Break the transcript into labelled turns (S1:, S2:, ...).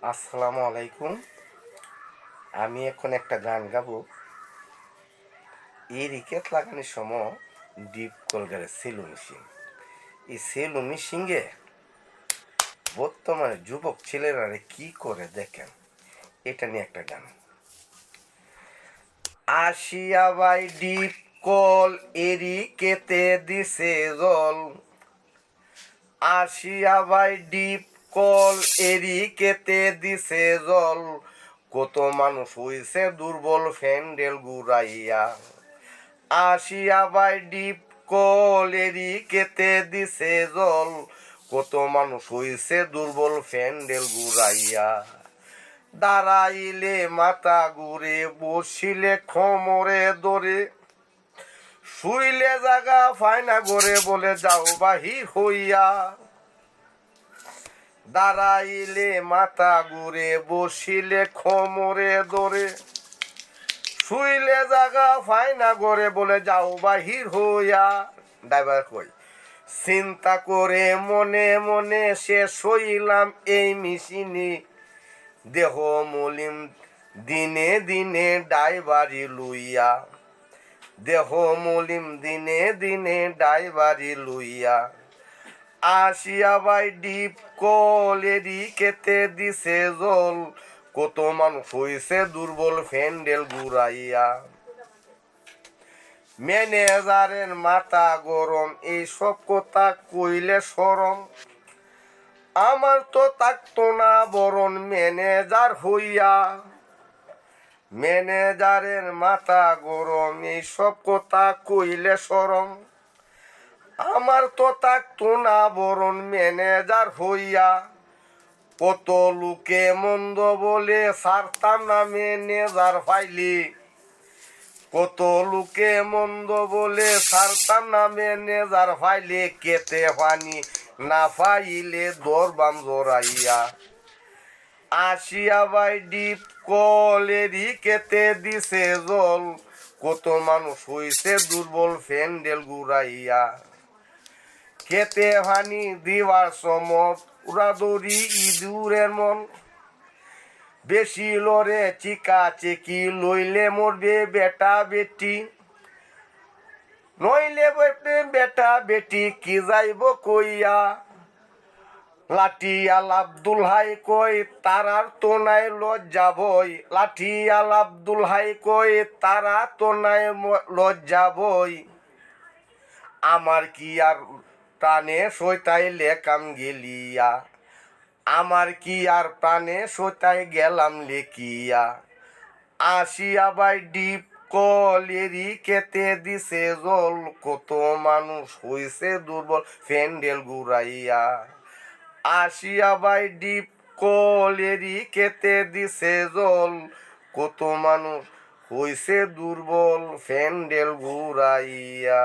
S1: আসসালামু আলাইকুম। আমি এখন একটা গান গাবো। এই রিকেট লাগানোর সময় ডিপ কলগারে সেলু মেশিন। এই সেলু মেশিনে বর্তমানে যুবক ছেলেরা কি করে দেখেন, এটা নিয়ে একটা গান। আসিয়া বাই ডিপ কল এরিকেতে দিছে জল। আসিয়া বাই ডিপ কল এরিকেতে দিছে জল। কত মানুষ হইছে দুর্বল ফ্যান্ডেল গুড়াইয়া। আসিয়া বাই ডিপ কল এরিকেতে দিছে জল। কত মানুষ হইছে দুর্বল ফ্যান্ডেল গুড়াইয়া। দাঁড়াইলে মাথা ঘুরে, বসিলে খমরে ধরে, শুইলে জাগা ফায়না করে বলে যাও বাহির হইয়া। দাঁড়াইলে মাথা ঘুরে, বসিলে খমরে ধরে, শুইলে জাগা ফায়না করে বলে যাও বাহির হইয়া। ড্রাইভার কই চিন্তা করে মনে মনে শেষ হইলাম এই মেশিনে। দেহ মলিম দিনে দিনে ড্রাইভারি লুইয়া। দেহ মলিম দিনে দিনে ড্রাইভারি লুইয়া। আসিয়া বাই ডিপ কল এরিকেতে দিছে জল। কত মানুষ হইছে দুর্বল ফ্যান্ডেল গুড়াইয়া। ম্যানেজারের মাথা গরম, এই সব কথা কইলে সরম। আমার তো থাকতো না বরণ ম্যানেজার হইয়া। ম্যানেজারের মাথা গরম, এই সব কথা কইলে সরম। আমার তো থাকতো না বরণ ম্যানেজার হইয়া। কত লোকে মন্দ বলে সারতাম না ম্যানেজার ফাইলি। কত লোকে মন্দ বলে সারতাম না ম্যানেজার ফাইলে। কেতে পানি না পাইলে দরবাম জোরাইয়া। আসিয়া বাই ডিপ কল এরিকেতে দিছে জল। কত মানুষ হইছে দুর্বল ফ্যান্ডেল গুড়াইয়া। খেতে পানি দিবার সমত উড়াদৌড়ি ইঁদুরের মন। বেশি লড়ে চিকা চেকি, লইলে মরবে বেটা বেটি। নইলে বেটা বেটি কি যাইব কইয়া। লাঠি আল আব্দুল হাই কই তারার তো নাই লজ্জা বই। লাঠি আল আব্দুল হাই কই তারা তো নাই লজ্জা বই। আমার কি আর প্রাণে সইতাই লেকাম গেলিয়া। আমার কি আর প্রাণে সইতাই গেলাম লেকিয়া। আসিয়া বাই ডিপ কল এরিকেতে দিছে জল। কত মানুষ হইছে দুর্বল ফ্যান্ডেল গুড়াইয়া। আসিয়া বাই ডিপ কল এরিকেতে দিছে জল। কত মানুষ হইছে দুর্বল ফ্যান্ডেল ঘুরাইয়া।